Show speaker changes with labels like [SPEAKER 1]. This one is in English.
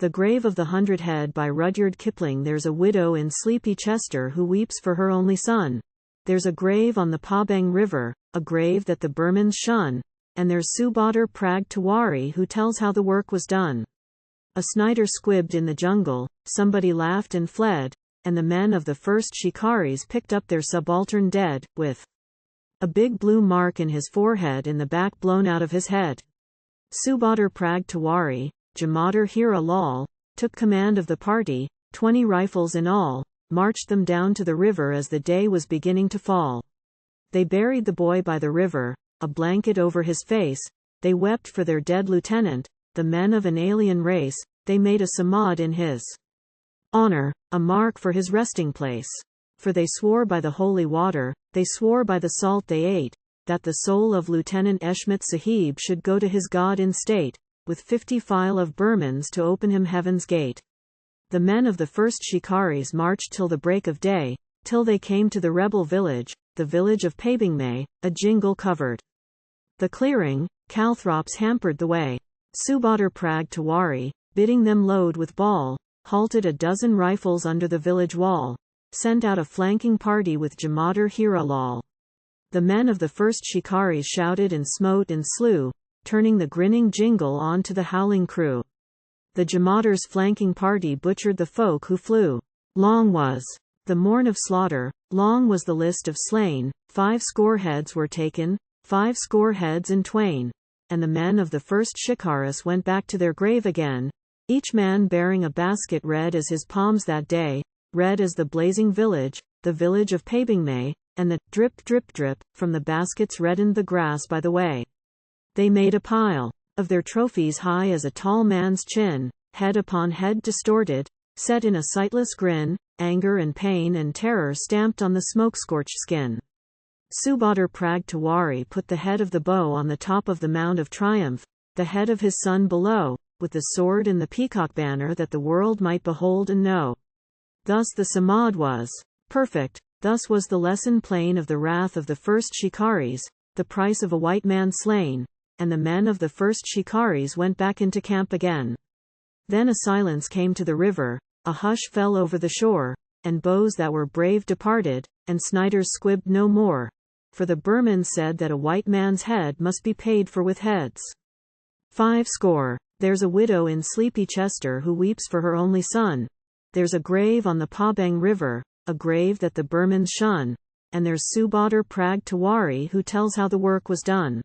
[SPEAKER 1] The Grave of the Hundred Head by Rudyard Kipling. There's a widow in sleepy Chester who weeps for her only son. There's a grave on the Pabeng River, a grave that the Burmans shun, and there's Subadar Prag Tewarri who tells how the work was done. A Snider squibbed in the jungle, somebody laughed and fled, and the men of the First Shikaris picked up their subaltern dead, with a big blue mark in his forehead and the back blown out of his head. Subadar Prag Tewarri, Jemadar Hira Lal, took command of the party, 20 rifles in all, marched them down to the river as the day was beginning to fall. They buried the boy by the river, a blanket over his face, they wept for their dead lieutenant, the men of an alien race, they made a samadh in his honor, a mark for his resting place. For they swore by the holy water, they swore by the salt they ate, that the soul of Lieutenant Eshmat Sahib should go to his God in state, with 50 file of Burmans to open him heaven's gate. The men of the First Shikaris marched till the break of day, till they came to the rebel village, the village of Pabeng River, a jingle covered the clearing, calthrops hampered the way. Subadar Prag Tewarri, bidding them load with ball, halted a dozen rifles under the village wall, sent out a flanking party with Jemadar Hira Lal. The men of the First Shikaris shouted and smote and slew, turning the grinning jingle on to the howling crew. The Jemadar's flanking party butchered the folk who flew. Long was the morn of slaughter, long was the list of slain, 50 heads were taken, 50 heads in twain, and the men of the First Shikaris went back to their grave again, each man bearing a basket red as his palms that day, red as the blazing village, the village of Pabeng River, and the drip drip drip from the baskets reddened the grass by the way. They made a pile of their trophies high as a tall man's chin, head upon head distorted, set in a sightless grin, anger and pain and terror stamped on the smoke-scorched skin. Subadar Prag Tewarri put the head of the bow on the top of the mound of triumph, the head of his son below, with the sword and the peacock banner that the world might behold and know. Thus the samadh was perfect, thus was the lesson plain of the wrath of the First Shikaris, the price of a white man slain, and the men of the First Shikaris went back into camp again. Then a silence came to the river, a hush fell over the shore, and bows that were brave departed, and Sniders squibbed no more, for the Burmans said that a white man's head must be paid for with heads. 50. There's a widow in sleepy Chester who weeps for her only son. There's a grave on the Pabeng River, a grave that the Burmans shun, and there's Subadar Prag Tewarri who tells how the work was done.